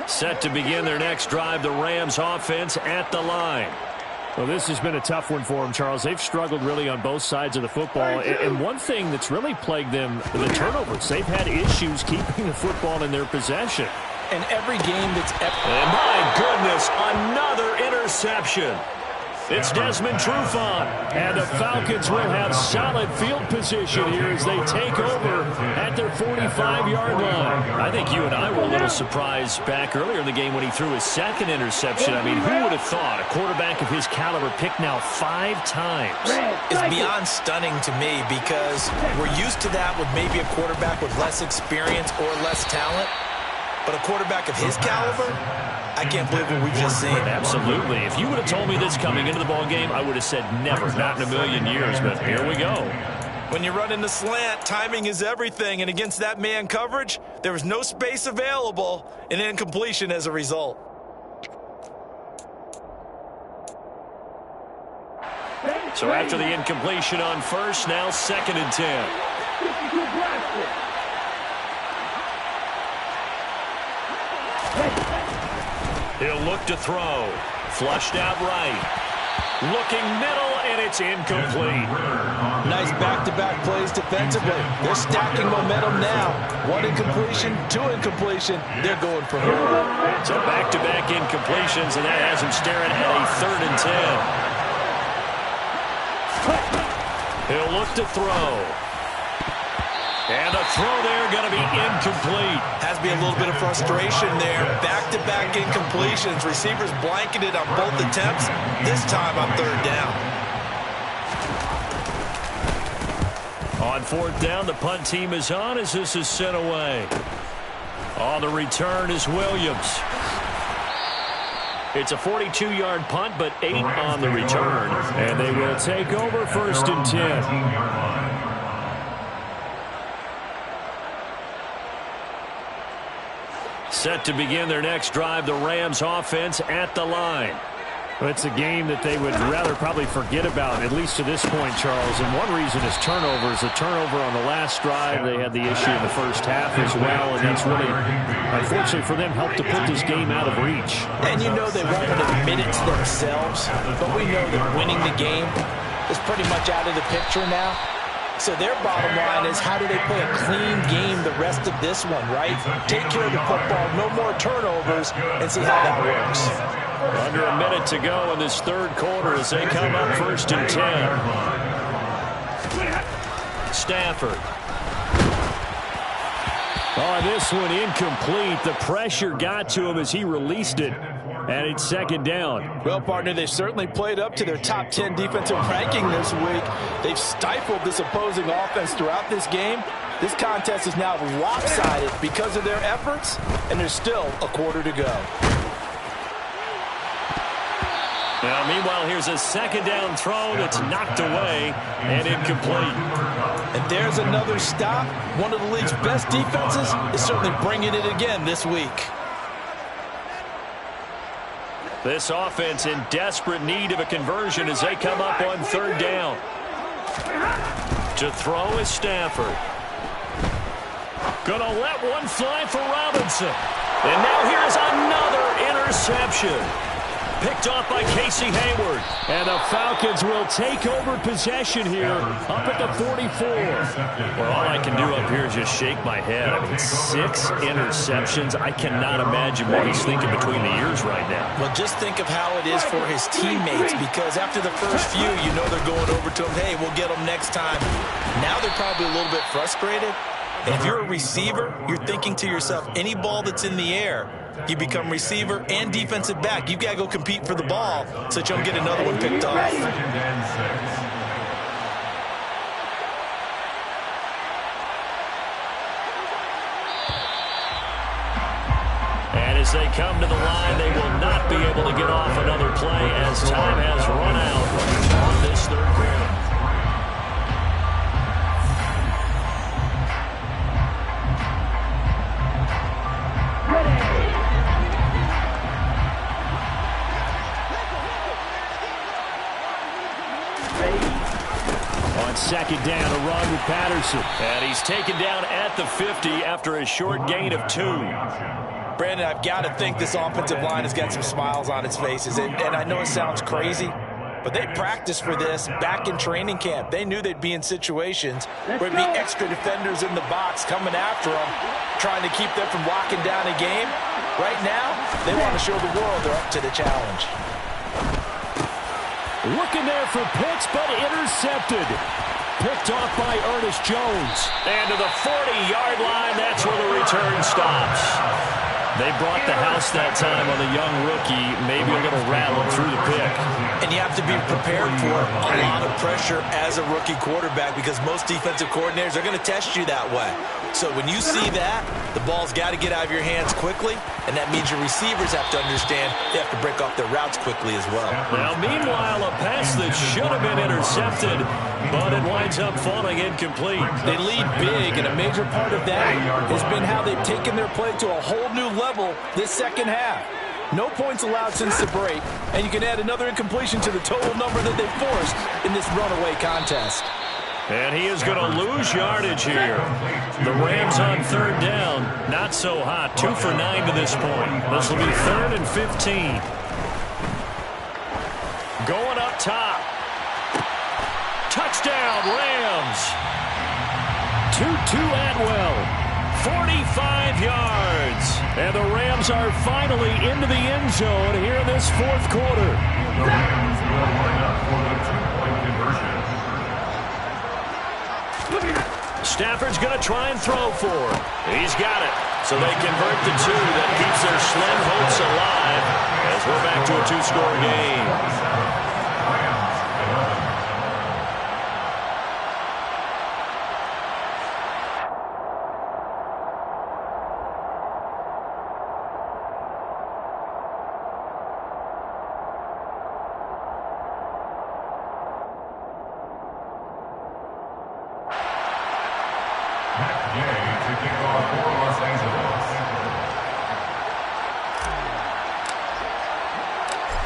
Set to begin their next drive, the Rams offense at the line. Well, this has been a tough one for them, Charles. They've struggled really on both sides of the football. And one thing that's really plagued them, the turnovers. They've had issues keeping the football in their possession. And every game that's and my goodness, another interception. It's Desmond Trufant, and the Falcons will have solid field position here as they take over at their 45-yard line. I think you and I were a little surprised back earlier in the game when he threw his second interception. I mean, who would have thought a quarterback of his caliber picked now 5 times? It's beyond stunning to me because we're used to that with maybe a quarterback with less experience or less talent. But a quarterback of his caliber, I can't believe what we've just seen. Absolutely. If you would have told me this coming into the ball game, I would have said never, not in a million years. But here we go. When you run in the slant, timing is everything. And against that man coverage, there was no space available, and incompletion as a result. So after the incompletion on first, now 2nd and 10. He'll look to throw. Flushed out right. Looking middle, and it's incomplete. Nice back-to-back plays defensively. They're stacking momentum now. 1 incompletion, 2 incompletion. They're going for more. So back-to-back incompletions, and that has him staring at a 3rd and 10. He'll look to throw. And the throw there going to be incomplete. Has to be a little bit of frustration there. Back-to-back incompletions. Receivers blanketed on both attempts. This time on 3rd down. On 4th down, the punt team is on as this is sent away. On the return is Williams. It's a 42-yard punt, but 8 on the return. And they will take over 1st and 10. Set to begin their next drive, the Rams offense at the line. Well, it's a game that they would rather probably forget about, at least to this point, Charles. And one reason is turnovers. A turnover on the last drive. They had the issue in the first half as well, and that's really, unfortunately for them, helped to put this game out of reach. And you know they won't admit it to themselves, but we know that winning the game is pretty much out of the picture now. So their bottom line is, how do they play a clean game the rest of this one, right? Take care of the football, no more turnovers, and see how that works. Under a minute to go in this 3rd quarter as they come up 1st and 10. Stafford. Oh, this one incomplete. The pressure got to him as he released it. And it's 2nd down. Well, partner, they've certainly played up to their top 10 defensive ranking this week. They've stifled this opposing offense throughout this game. This contest is now lopsided because of their efforts, and there's still a quarter to go. Now, meanwhile, here's a 2nd down throw that's knocked away and incomplete. And there's another stop. One of the league's best defenses is certainly bringing it again this week. This offense in desperate need of a conversion as they come up on 3rd down. To throw is Stafford. Gonna let one fly for Robinson. And now here's another interception. Picked off by Casey Hayward. And the Falcons will take over possession here up at the 44. Well, all I can do up here is just shake my head. I mean, 6 interceptions. I cannot imagine what he's thinking between the ears right now. Well, just think of how it is for his teammates, because after the first few, you know they're going over to him, hey, we'll get them next time. Now they're probably a little bit frustrated. And if you're a receiver, you're thinking to yourself, any ball that's in the air, you become receiver and defensive back. You've got to go compete for the ball so that you don't get another one picked off. And as they come to the line, they will not be able to get off another play as time has run out on this 3rd quarter. On second down, a run with Patterson. And he's taken down at the 50 after a short gain of 2. Brandon, I've got to think this offensive line has got some smiles on its faces. And I know it sounds crazy, but they practiced for this back in training camp. They knew they'd be in situations where it'd be extra defenders in the box coming after them, trying to keep them from locking down a game. Right now, they want to show the world they're up to the challenge. Looking there for Pitts, but intercepted. Picked off by Ernest Jones. And to the 40-yard line, that's where the return stops. They brought the house that time on the young rookie, maybe a little rattled through the pick. And you have to be prepared for a lot of pressure as a rookie quarterback because most defensive coordinators are going to test you that way. So when you see that, the ball's got to get out of your hands quickly, and that means your receivers have to understand they have to break off their routes quickly as well. Now, meanwhile, a pass that should have been intercepted, but it winds up falling incomplete. They lead big, and a major part of that has been how they've taken their play to a whole new level this second half. No points allowed since the break, and you can add another incompletion to the total number that they forced in this runaway contest. And he is going to lose yardage here. The Rams on third down. Not so hot. 2 for 9 to this point. This will be 3rd and 15. Going up top. Touchdown, Rams. Tutu Atwell. 45 yards. And the Rams are finally into the end zone here in this fourth quarter. The Rams will line up for the two-point conversion. Stafford's going to try and throw for him. He's got it. So they convert the 2. That keeps their slim hopes alive as we're back to a 2-score game.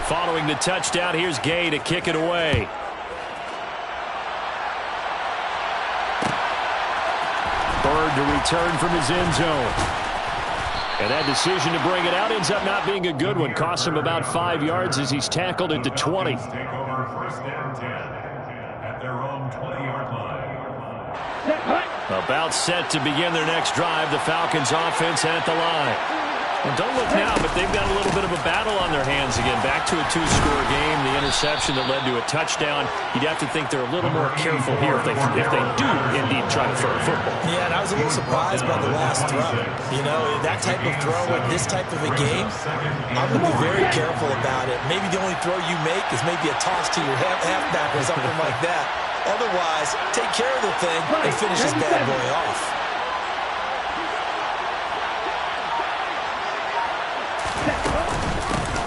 Following the touchdown, here's Gay to kick it away. Bird to return from his end zone. And that decision to bring it out ends up not being a good one. Cost him about 5 yards as he's tackled at the 20. Take over 1st and 10 at their own 20-yard line. About set to begin their next drive. The Falcons offense at the line. Well, don't look now, but they've got a little bit of a battle on their hands again. Back to a 2-score game. The interception that led to a touchdown. You'd have to think they're a little more careful here if they do indeed try to throw a football. Yeah, and I was a little surprised by the last throw. You know, that type of throw in this type of a game, I'm going to be very careful about it. Maybe the only throw you make is maybe a toss to your halfback or something like that. Otherwise, take care of the thing and finish this bad boy off.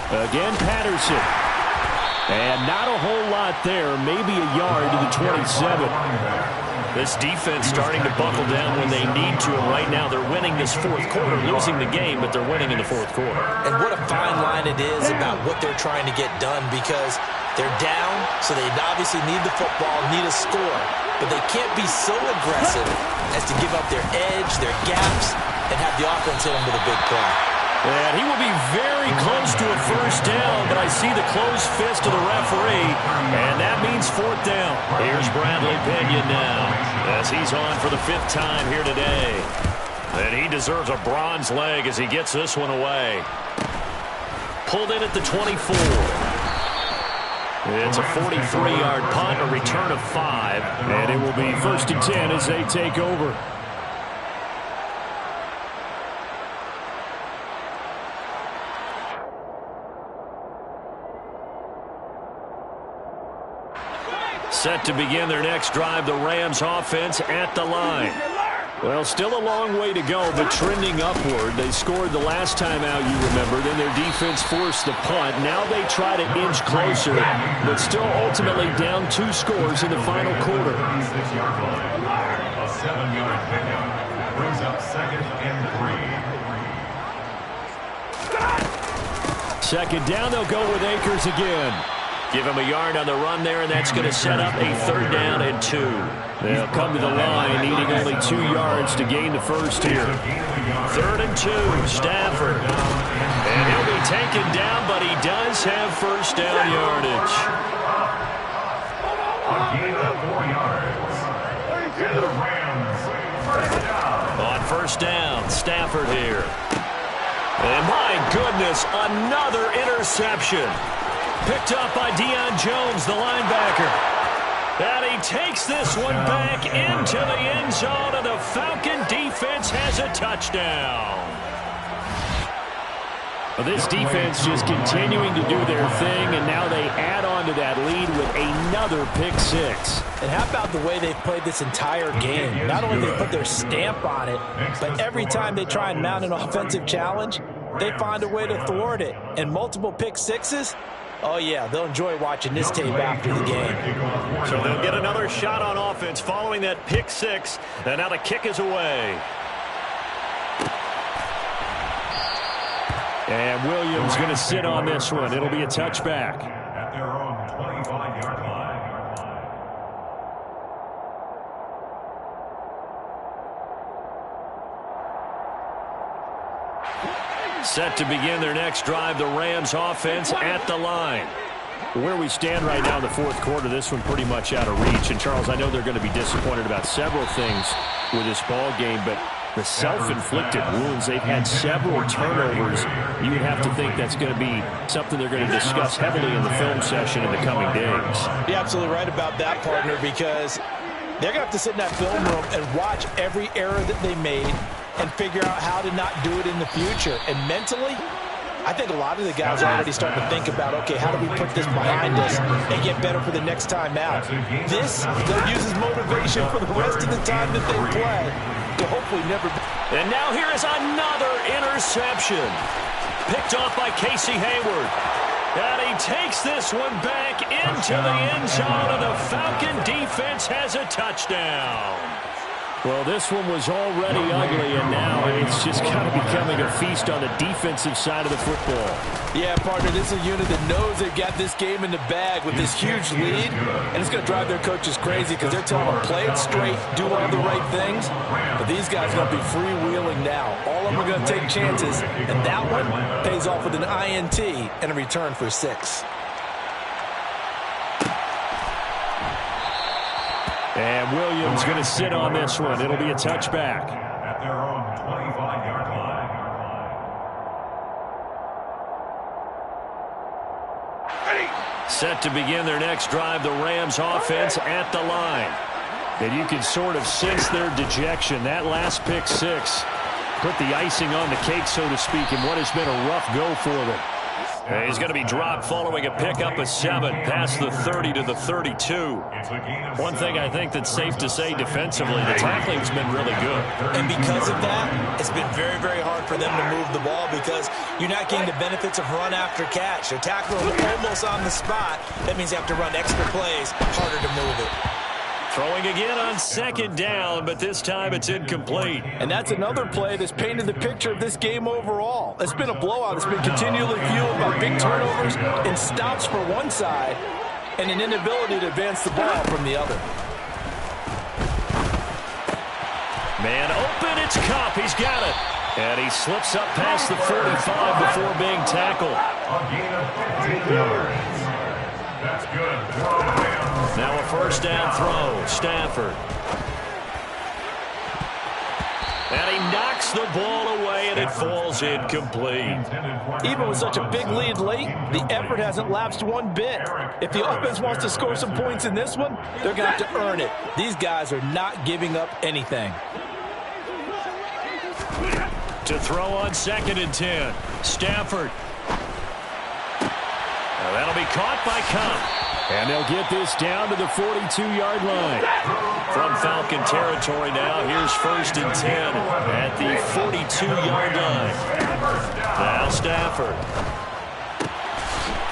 Again, Patterson. And not a whole lot there. Maybe a yard to the 27. This defense starting to buckle down when they need to. And right now they're winning this fourth quarter, losing the game, but they're winning in the fourth quarter. And what a fine line it is about what they're trying to get done because they're down, so they obviously need the football, need a score. But they can't be so aggressive as to give up their edge, their gaps, and have the offense hit them with a big play. And he will be very close to a first down, but I see the closed fist of the referee, and that means 4th down. Here's Bradley Pena now as he's on for the 5th time here today. And he deserves a bronze leg as he gets this one away. Pulled in at the 24. It's a 43-yard punt, a return of 5. And it will be 1st and 10 as they take over. Set to begin their next drive, the Rams offense at the line. Well, still a long way to go, but trending upward. They scored the last time out, you remember. Then their defense forced the punt. Now they try to inch closer, but still ultimately down 2 scores in the final quarter. A 7-yard pickup brings up 2nd and 3. 2nd down, they'll go with Akers again. Give him a yard on the run there, and that's going to set up a 3rd down and 2. They'll come to the line needing only 2 yards to gain the first here. 3rd and 2, Stafford. And he'll be taken down, but he does have first down yardage. A gain of 4 yards. The Rams, first down. On first down, Stafford here. And my goodness, another interception. Picked up by Deion Jones, the linebacker. And he takes this one back into the end zone, and the Falcon defense has a touchdown. Well, this defense just continuing to do their thing, and now they add on to that lead with another pick 6. And how about the way they've played this entire game? Not only do they put their stamp on it, but every time they try and mount an offensive challenge, they find a way to thwart it. And multiple pick 6s, oh, yeah, they'll enjoy watching this tape after the game. So they'll get another shot on offense following that pick 6, and now the kick is away. And Williams going to sit on this one. It'll be a touchback. At their own 25-yard line. Set to begin their next drive, the Rams offense at the line. Where we stand right now in the 4th quarter, this one pretty much out of reach. And, Charles, I know they're going to be disappointed about several things with this ball game, but the self-inflicted wounds, they've had several turnovers. You would have to think that's going to be something they're going to discuss heavily in the film session in the coming days. You're absolutely right about that, partner, because they're going to have to sit in that film room and watch every error that they made and figure out how to not do it in the future. And mentally, I think a lot of the guys are already starting to think about, okay, how do we put this behind us and get better for the next time out? This, they'll use as motivation for the rest of the time that they play to hopefully never be. And now here is another interception. Picked off by Casey Hayward. And he takes this one back into the end zone, and the Falcon defense has a touchdown. Well, this one was already ugly, and now it's just kind of becoming a feast on the defensive side of the football. Yeah, partner, this is a unit that knows they've got this game in the bag with this huge lead, and it's going to drive their coaches crazy because they're telling them, play it straight, do all the right things. But these guys are going to be freewheeling now. All of them are going to take chances, and that one pays off with an INT and a return for 6. And Williams going to sit on this one. It'll be a touchback. At their own 25-yard line. Set to begin their next drive, the Rams offense at the line. And you can sort of sense their dejection. That last pick 6 put the icing on the cake, so to speak, in what has been a rough go for them. He's going to be dropped following a pickup of 7 past the 30 to the 32. One thing I think that's safe to say defensively, the tackling's been really good. And because of that, it's been very, very hard for them to move the ball because you're not getting the benefits of run after catch. They're tackling almost on the spot. That means you have to run extra plays, harder to move it. Throwing again on 2nd down, but this time it's incomplete. And that's another play that's painted the picture of this game overall. It's been a blowout. It's been continually fueled by big turnovers and stops for one side and an inability to advance the ball from the other. Man open, it's Kupp. He's got it. And he slips up past the 45 before being tackled. A gain of 15 yards. That's good. Now a first down throw. Stafford. And he knocks the ball away, and it falls incomplete. Even with such a big lead late, the effort hasn't lapsed one bit. If the offense wants to score some points in this one, they're going to have to earn it. These guys are not giving up anything. To throw on 2nd and 10. Stafford. Now that'll be caught by Kupp. And they'll get this down to the 42-yard line. From Falcon territory now, here's 1st and 10 at the 42-yard line. Now Stafford.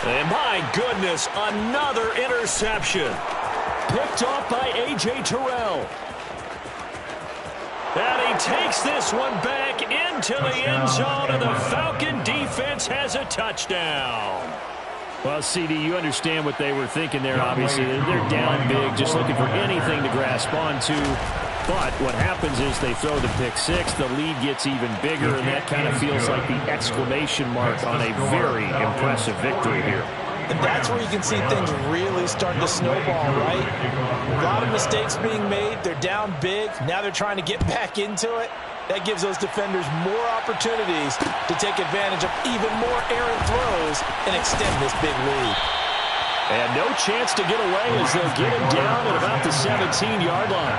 And my goodness, another interception. Picked off by A.J. Terrell. And he takes this one back into the end zone, and the Falcon defense has a touchdown. Well, CD, you understand what they were thinking there, obviously. They're down big, just looking for anything to grasp onto. But what happens is they throw the pick six, the lead gets even bigger, and that kind of feels like the exclamation mark on a very impressive victory here. And that's where you can see things really starting to snowball, right? A lot of mistakes being made. They're down big. Now they're trying to get back into it. That gives those defenders more opportunities to take advantage of even more errant throws and extend this big lead. And no chance to get away as they'll get him down at about the 17-yard line.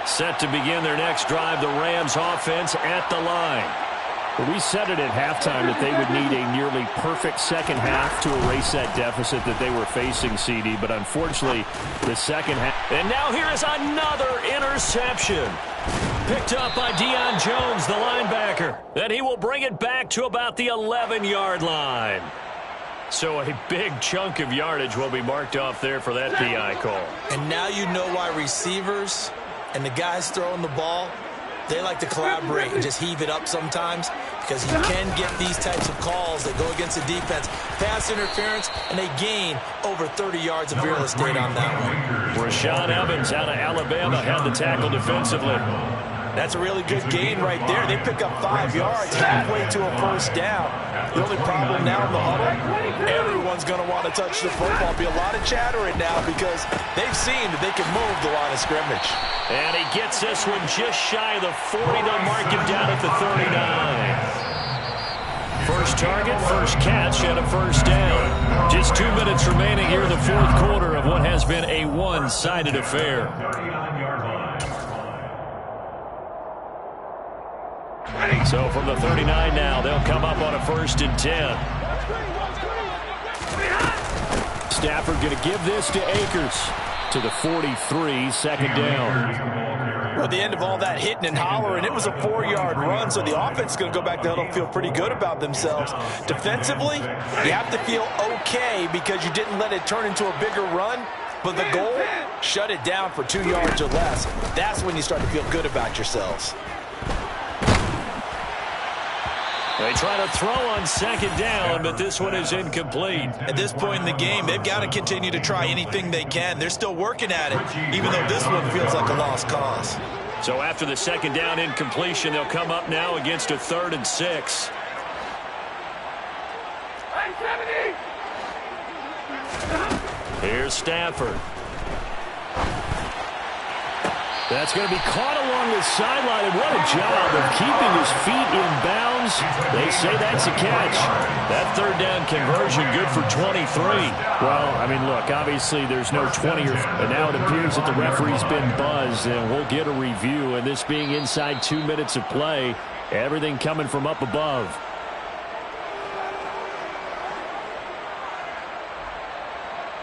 Set to begin their next drive, the Rams offense at the line. We said it at halftime that they would need a nearly perfect second half to erase that deficit that they were facing, CD. But unfortunately, the second half. And now here is another interception. Picked up by Deion Jones, the linebacker. And he will bring it back to about the 11-yard line. So a big chunk of yardage will be marked off there for that PI call. And now you know why receivers and the guys throwing the ball, they like to collaborate and just heave it up sometimes, because you can get these types of calls that go against the defense. Pass interference, and they gain over 30 yards of real estate on that one. Rashaan Evans out of Alabama had the tackle defensively. That's a really good gain right there. They pick up 5 yards halfway to a first down. The only problem now in the huddle, everyone's going to want to touch the football. Be a lot of chattering now because they've seen that they can move the line of scrimmage. And he gets this one just shy of the 40. They'll mark him down at the 39. First target, first catch, and a first down. Just 2 minutes remaining here in the fourth quarter of what has been a one-sided affair. So from the 39 now, they'll come up on a 1st and 10. Stafford going to give this to Akers to the 43, second down. Well, at the end of all that hitting and hollering, it was a 4-yard run, so the offense is going to go back to huddle and feel pretty good about themselves. Defensively, you have to feel okay because you didn't let it turn into a bigger run, but the goal, shut it down for 2 yards or less. That's when you start to feel good about yourselves. They try to throw on second down, but this one is incomplete. At this point in the game, they've got to continue to try anything they can. They're still working at it, even though this one feels like a lost cause. So after the second down incompletion, they'll come up now against a 3rd and 6. Here's Stafford. That's going to be caught along the sideline, and what a job of keeping his feet in bounds. They say that's a catch. That 3rd down conversion good for 23. Well, I mean, look, obviously there's no 20, and now it appears that the referee's been buzzed, and we'll get a review, and this being inside 2 minutes of play, everything coming from up above.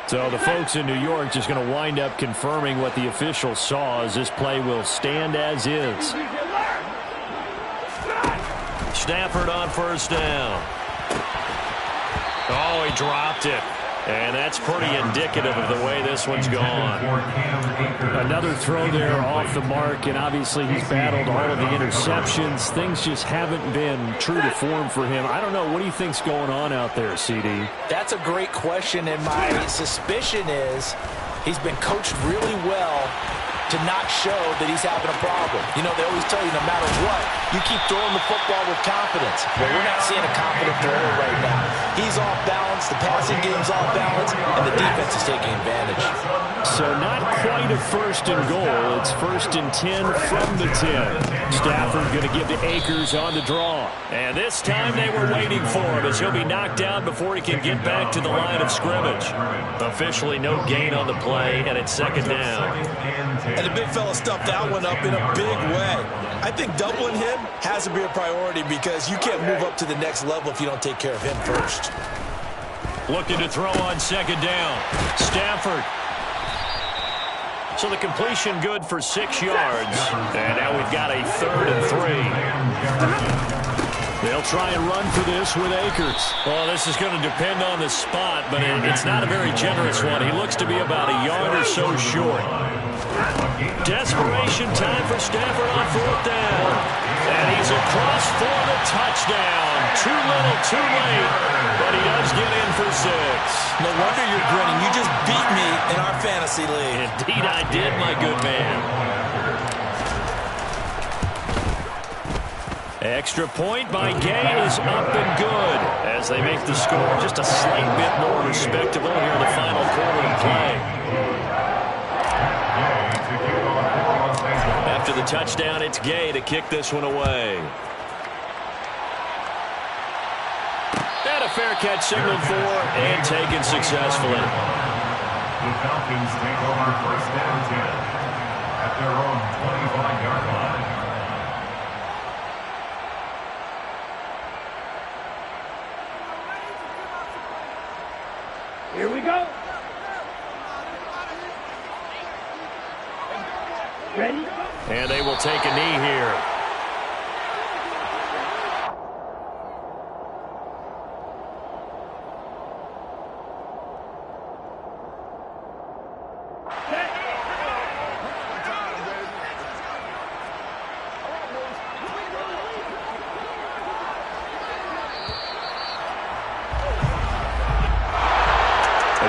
So the folks in New York just going to wind up confirming what the official saw, as this play will stand as is. Stafford on 1st down. Oh, he dropped it. And that's pretty indicative of the way this one's gone. Another throw there off the mark, and obviously he's battled all of the interceptions. Things just haven't been true to form for him. I don't know. What do you think's going on out there, CD? That's a great question, and my suspicion is he's been coached really well to not show that he's having a problem. You know, they always tell you no matter what, you keep throwing the football with confidence. Well, we're not seeing a confident thrower right now. He's off balance, the passing game's off balance, and the defense is taking advantage. So not quite a 1st and goal. It's 1st and 10 from the 10. Stafford going to give to Akers on the draw. And this time they were waiting for him, as he'll be knocked down before he can get back to the line of scrimmage. Officially no gain on the play, and it's 2nd down. And the big fella stuffed that one up in a big way. I think doubling him has to be a priority because you can't move up to the next level if you don't take care of him first. Looking to throw on 2nd down. Stafford. So the completion good for 6 yards. And now we've got a 3rd and 3. They'll try and run for this with Akers. Well, this is going to depend on the spot, but it's not a very generous one. He looks to be about a yard or so short. Desperation time for Stafford on 4th down. And he's across for the touchdown. Too little, too late. But he does get in for 6. No wonder you're grinning. You just beat me in our fantasy league. Indeed I did, my good man. Extra point by Gay is up and good as they make the score just a slight bit more respectable here in the final quarter of play. After the touchdown, it's Gay to kick this one away. And a fair catch signaled for and taken successfully. The Falcons take over 1st down 10 at their own 25-yard line. Here we go. Ready? And they will take a knee here.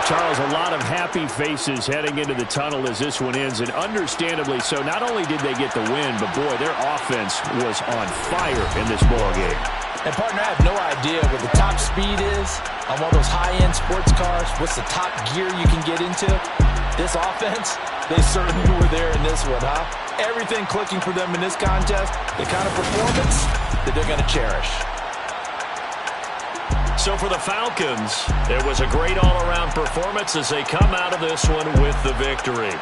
Charles, a lot of happy faces heading into the tunnel as this one ends, and understandably so. Not only did they get the win, but boy, their offense was on fire in this ball game. And partner, I have no idea what the top speed is on one of those high-end sports cars. What's the top gear you can get into? This offense, they certainly were there in this one, huh? Everything clicking for them in this contest, the kind of performance that they're going to cherish. So for the Falcons, it was a great all-around performance as they come out of this one with the victory.